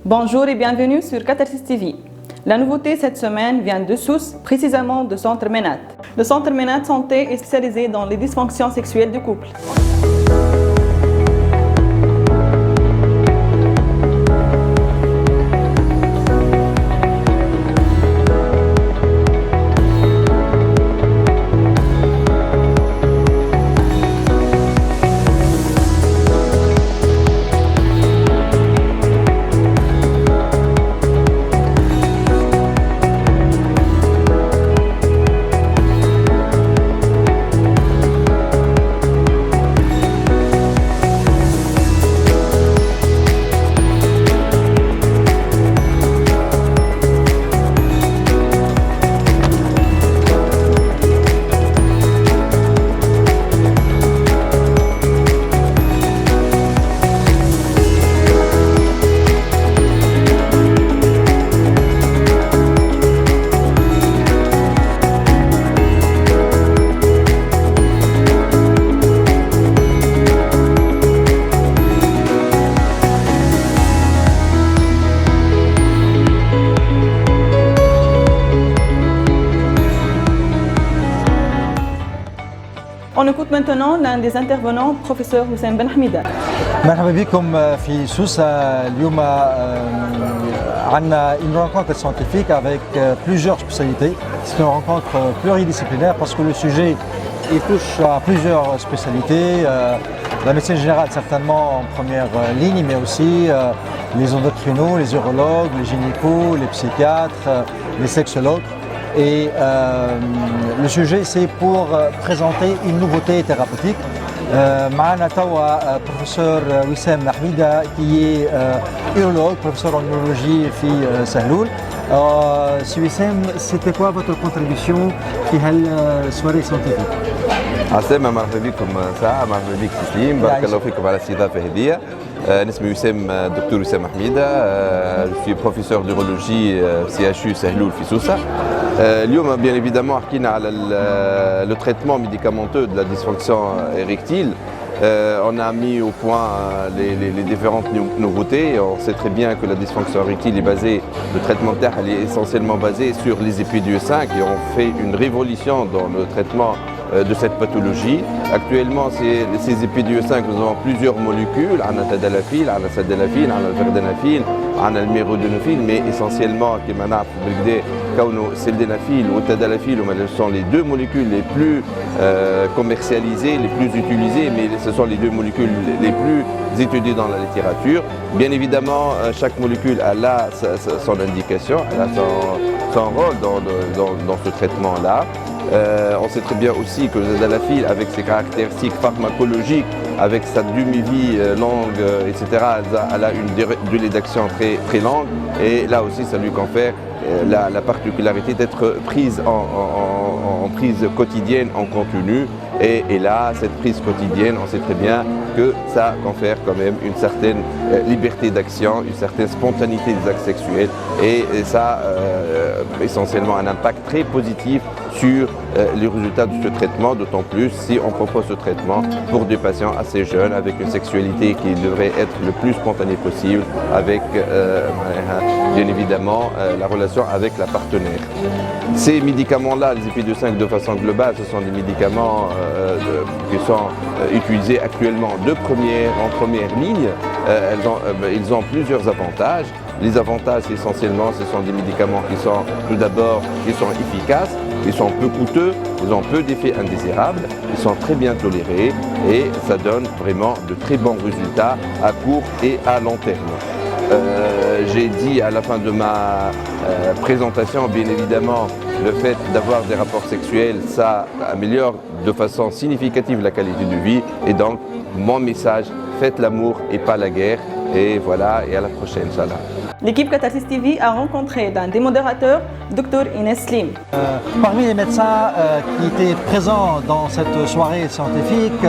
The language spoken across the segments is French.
Bonjour et bienvenue sur Catharsis TV. La nouveauté cette semaine vient de Sousse, précisément de Centre Ménat. Le Centre Ménat Santé est spécialisé dans les dysfonctions sexuelles du couple. On écoute maintenant l'un des intervenants, professeur Houssem Ben Hamida. مرحبا بكم في سوسة اليوم عندنا une rencontre scientifique avec plusieurs spécialités. C'est une rencontre pluridisciplinaire parce que le sujet il touche à plusieurs spécialités. La médecine générale certainement en première ligne, mais aussi les endocrinos, les urologues, les gynécos, les psychiatres, les sexologues. Et le sujet c'est pour présenter une nouveauté thérapeutique. معنا توا professeur Wissem Hamida qui est urologue, professeur en urologie في سهلول. Si Wissem, c'était quoi votre contribution في هالسواري scientifique؟ عسلامة، مرحبا بكم ساعة، مرحبا بك تسليم، بارك الله فيكم على الاستضافة هذه. اسمي وسام، دكتور وسام حميدة، je suis professeur d'urologie CHU سهلول في سوسة. اليوم bien évidemment حكينا على le traitement médicamenteux de la dysfonction érectile. On a mis au point les différentes nouveautés. On sait très bien que la dysfonction érectile est basée, le traitement TER est essentiellement basé sur les EPDE5 et on fait une révolution dans le traitement de cette pathologie. Actuellement, ces EPDE5, nous avons plusieurs molécules, on a tadalafil, on a sadalafil, on a le verdanafil, on a le mérodonafil, mais essentiellement, c'est le denafil ou le tadalafil, ce sont les deux molécules les plus commercialisées, les plus utilisées, mais ce sont les deux molécules les plus étudiées dans la littérature. Bien évidemment, chaque molécule a là son indication, elle a son rôle dans ce traitement-là. On sait très bien aussi que le tadalafil, avec ses caractéristiques pharmacologiques, avec sa demi-vie longue, etc., elle a une durée d'action très, très longue. Et là aussi, ça lui confère la particularité d'être prise en prise quotidienne, en continu. Et là, cette prise quotidienne, on sait très bien que ça confère quand même une certaine liberté d'action, une certaine spontanéité des actes sexuels. Et ça, essentiellement, un impact très positif sur les résultats de ce traitement, d'autant plus si on propose ce traitement pour des patients assez jeunes, avec une sexualité qui devrait être le plus spontanée possible, avec bien évidemment la relation avec la partenaire. Ces médicaments-là, les EPDE5 de façon globale, ce sont des médicaments qui sont utilisés actuellement en première ligne. Ils ont plusieurs avantages. Les avantages, essentiellement, ce sont des médicaments qui sont tout d'abord efficaces, ils sont peu coûteux, ils ont peu d'effets indésirables, ils sont très bien tolérés et ça donne vraiment de très bons résultats à court et à long terme. J'ai dit à la fin de ma présentation, bien évidemment, le fait d'avoir des rapports sexuels, ça améliore de façon significative la qualité de vie. Et donc, mon message, faites l'amour et pas la guerre. Et voilà, et à la prochaine, Inch'Allah. L'équipe Catharsis TV a rencontré l'un des modérateurs, Dr Inès Slim. Parmi les médecins qui étaient présents dans cette soirée scientifique,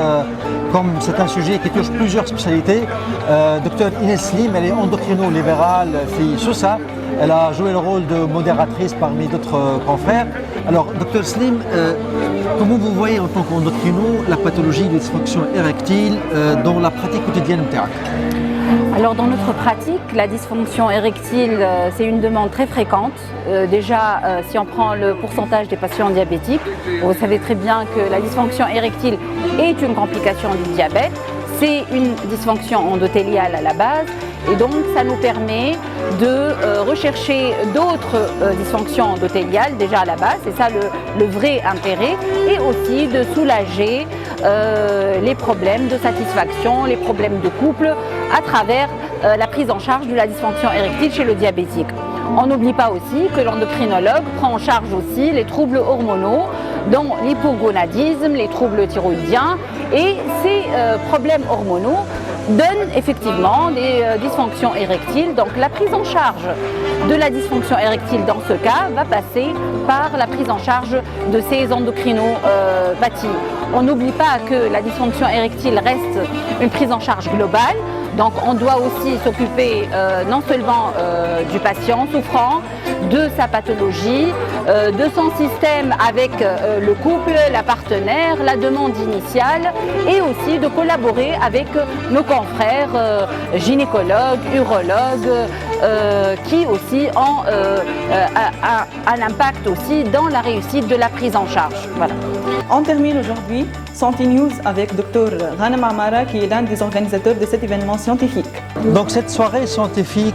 comme c'est un sujet qui touche plusieurs spécialités, Dr Inès Slim, elle est endocrino-libérale fille Sousa. Elle a joué le rôle de modératrice parmi d'autres confrères. Alors, Dr Slim, comment vous voyez en tant qu'endocrino la pathologie des dysfonctions érectiles dans la pratique quotidienne de Alors dans notre pratique, la dysfonction érectile, c'est une demande très fréquente. Déjà, si on prend le pourcentage des patients diabétiques, vous savez très bien que la dysfonction érectile est une complication du diabète. C'est une dysfonction endothéliale à la base et donc ça nous permet de rechercher d'autres dysfonctions endothéliales déjà à la base, c'est ça le vrai intérêt, et aussi de soulager les problèmes de satisfaction, les problèmes de couple à travers la prise en charge de la dysfonction érectile chez le diabétique. On n'oublie pas aussi que l'endocrinologue prend en charge aussi les troubles hormonaux, dont l'hypogonadisme, les troubles thyroïdiens, et ces problèmes hormonaux donnent effectivement des dysfonctions érectiles. Donc la prise en charge de la dysfonction érectile dans ce cas va passer par la prise en charge de ces endocrinopathies. On n'oublie pas que la dysfonction érectile reste une prise en charge globale. Donc on doit aussi s'occuper non seulement du patient souffrant, de sa pathologie, de son système avec le couple, la partenaire, la demande initiale, et aussi de collaborer avec nos confrères gynécologues, urologues, qui aussi ont un impact aussi dans la réussite de la prise en charge. Voilà. On termine aujourd'hui Santé News avec Dr Ghanem Amara, qui est l'un des organisateurs de cet événement scientifique. Donc cette soirée scientifique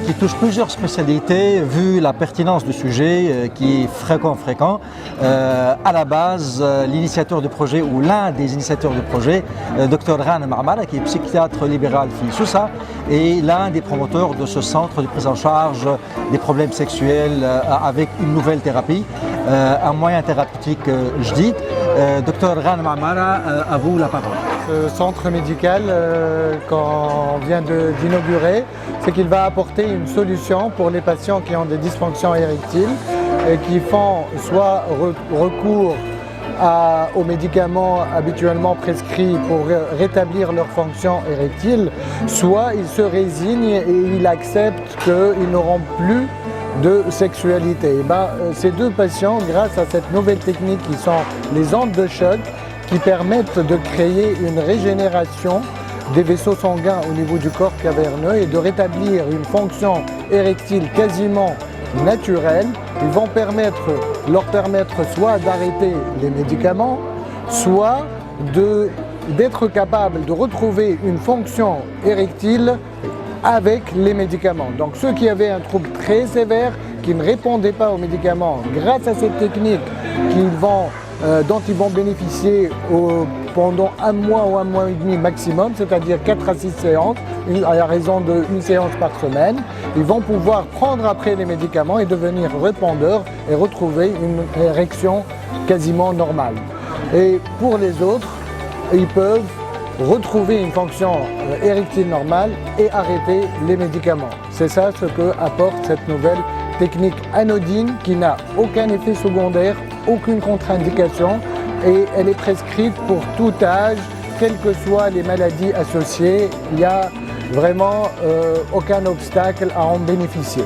qui touche plusieurs spécialités, vu la pertinence du sujet qui est fréquent, à la base l'initiateur du projet ou l'un des initiateurs du projet, Dr Ghanem Amara, qui est psychiatre libéral Sousa, et l'un des promoteurs de ce centre de prise en charge des problèmes sexuels avec une nouvelle thérapie, un moyen thérapeutique jdid. Dr Ghanem Amara, à vous la parole. Ce centre médical qu'on vient d'inaugurer, c'est qu'il va apporter une solution pour les patients qui ont des dysfonctions érectiles et qui font soit recours aux médicaments habituellement prescrits pour rétablir leur fonction érectile, soit ils se résignent et ils acceptent qu'ils n'auront plus de sexualité. Ces deux patients, grâce à cette nouvelle technique qui sont les ondes de choc, qui permettent de créer une régénération des vaisseaux sanguins au niveau du corps caverneux et de rétablir une fonction érectile quasiment naturelle, ils vont leur permettre soit d'arrêter les médicaments, soit d'être capables de retrouver une fonction érectile avec les médicaments. Donc ceux qui avaient un trouble très sévère, qui ne répondaient pas aux médicaments, grâce à cette technique dont ils vont bénéficier pendant un mois ou un mois et demi maximum, c'est-à-dire 4 à 6 séances, à raison d'une séance par semaine, ils vont pouvoir prendre après les médicaments et devenir répondeurs et retrouver une érection quasiment normale. Et pour les autres, ils peuvent retrouver une fonction érectile normale et arrêter les médicaments. C'est ça ce que apporte cette nouvelle technique anodine qui n'a aucun effet secondaire, aucune contre-indication, et elle est prescrite pour tout âge, quelles que soient les maladies associées. Il n'y a vraiment aucun obstacle à en bénéficier.